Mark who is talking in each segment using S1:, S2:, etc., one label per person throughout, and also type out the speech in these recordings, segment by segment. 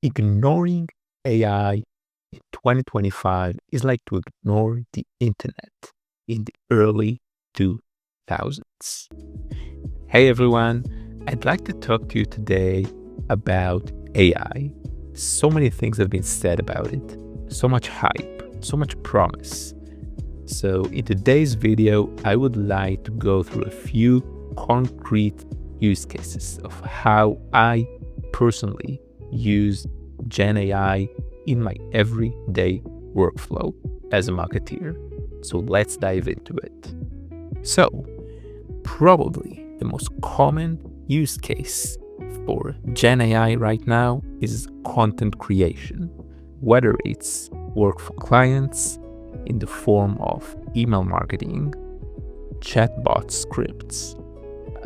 S1: Ignoring AI in 2025 is like to ignore the internet in the early 2000s. Hey everyone, I'd like to talk to you today about AI. So many things have been said about it, so much hype, so much promise. So in today's video, I would like to go through a few concrete use cases of how I personally use Gen AI in my everyday workflow as a marketeer. So let's dive into it. So probably the most common use case for Gen AI right now is content creation, whether it's work for clients in the form of email marketing, chatbot scripts,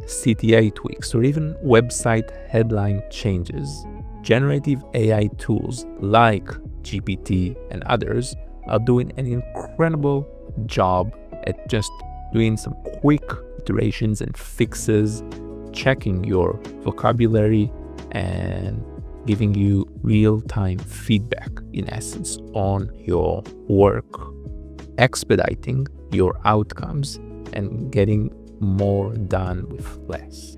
S1: CTA tweaks, or even website headline changes. Generative AI tools like GPT and others are doing an incredible job at just doing some quick iterations and fixes, checking your vocabulary and giving you real-time feedback, in essence, on your work, expediting your outcomes and getting more done with less.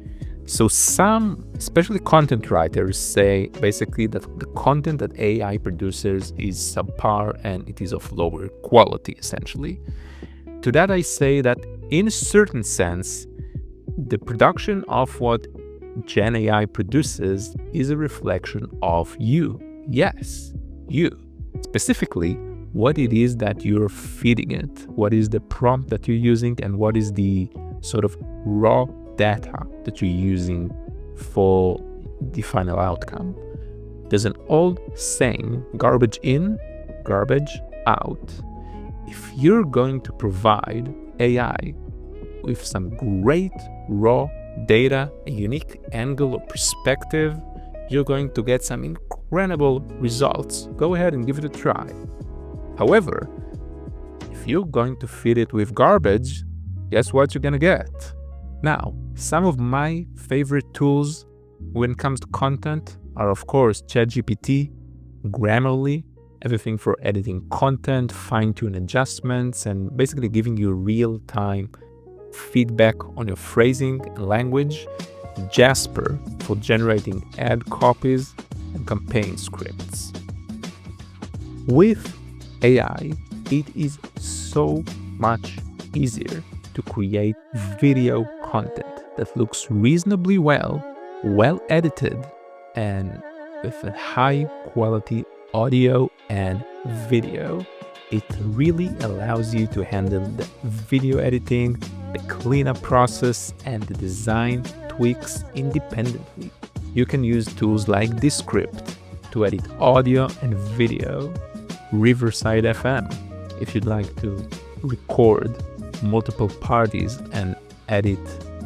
S1: So some, especially content writers, say basically that the content that AI produces is subpar and it is of lower quality, essentially. To that I say that in a certain sense, the production of what Gen AI produces is a reflection of you. Yes, you. Specifically, what it is that you're feeding it, what is the prompt that you're using, and what is the sort of raw data that you're using for the final outcome. There's an old saying, garbage in, garbage out. If you're going to provide AI with some great raw data, a unique angle or perspective, you're going to get some incredible results. Go ahead and give it a try. However, if you're going to feed it with garbage, guess what you're going to get? Now, some of my favorite tools when it comes to content are, of course, ChatGPT, Grammarly, everything for editing content, fine-tune adjustments, and basically giving you real-time feedback on your phrasing and language, Jasper for generating ad copies and campaign scripts. With AI, it is so much easier to create video content that looks reasonably well edited, and with a high quality audio and video. It really allows you to handle the video editing, the cleanup process, and the design tweaks independently. You can use tools like Descript to edit audio and video, Riverside FM if you'd like to record multiple parties and edit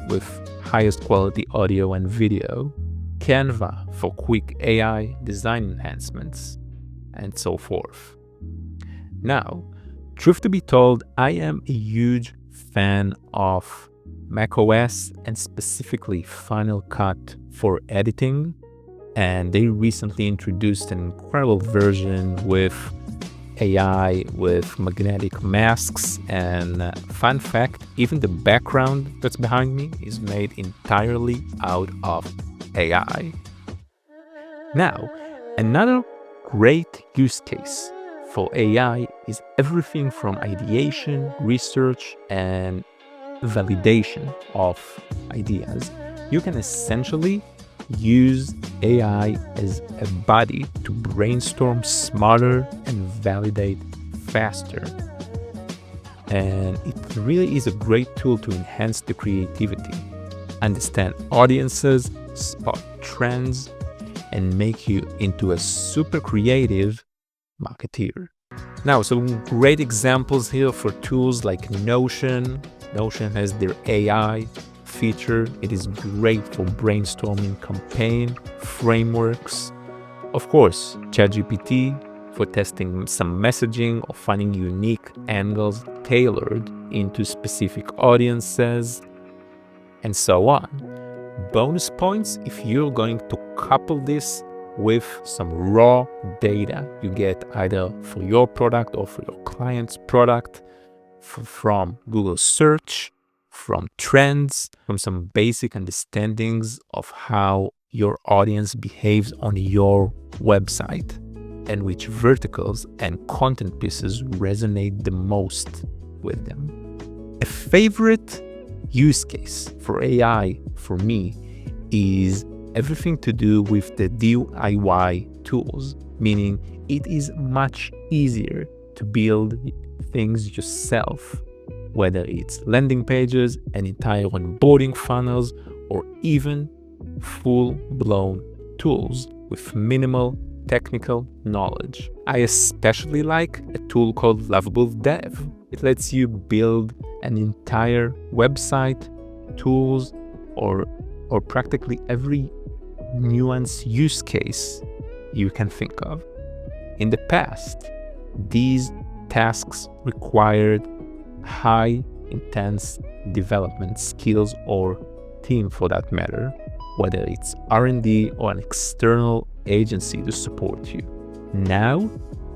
S1: with highest quality audio and video, Canva for quick AI design enhancements, and so forth. Now, truth to be told, I am a huge fan of macOS and specifically Final Cut for editing, and they recently introduced an incredible version with AI with magnetic masks, and fun fact, even the background that's behind me is made entirely out of AI. Now, another great use case for AI is everything from ideation, research, and validation of ideas. You can essentially use AI as a buddy to brainstorm smarter and validate faster. And it really is a great tool to enhance the creativity, understand audiences, spot trends, and make you into a super creative marketeer. Now, some great examples here for tools like Notion. Notion has their AI feature. It is great for brainstorming campaign frameworks. Of course, ChatGPT for testing some messaging or finding unique angles tailored into specific audiences, and so on. Bonus points if you're going to couple this with some raw data you get either for your product or for your client's product from Google search, from trends, from some basic understandings of how your audience behaves on your website and which verticals and content pieces resonate the most with them. A favorite use case for AI for me is everything to do with the DIY tools, meaning it is much easier to build things yourself, whether it's landing pages, an entire onboarding funnels, or even full-blown tools with minimal technical knowledge. I especially like a tool called Lovabledev. It lets you build an entire website, tools, or practically every nuanced use case you can think of. In the past, these tasks required high intense development skills or team for that matter, whether it's R&D or an external agency to support you. Now,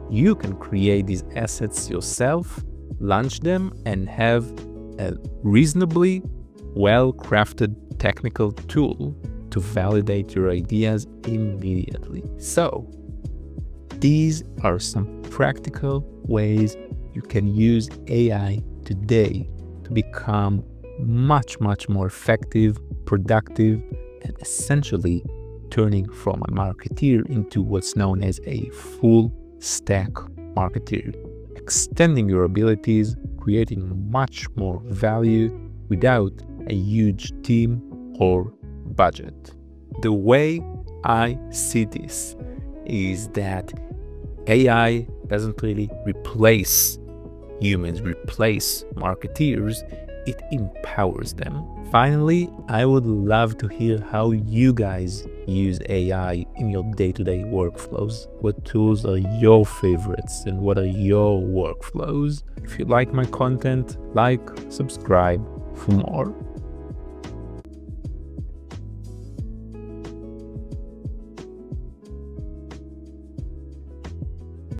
S1: you can create these assets yourself, launch them, and have a reasonably well-crafted technical tool to validate your ideas immediately. So, these are some practical ways you can use AI today to become much more effective, productive, and essentially turning from a marketeer into what's known as a full stack marketeer, extending your abilities, creating much more value without a huge team or budget. The way I see this is that AI doesn't really replace humans, replace marketeers, it empowers them. Finally, I would love to hear how you guys use AI in your day-to-day workflows. What tools are your favorites and what are your workflows? If you like my content, like, subscribe for more.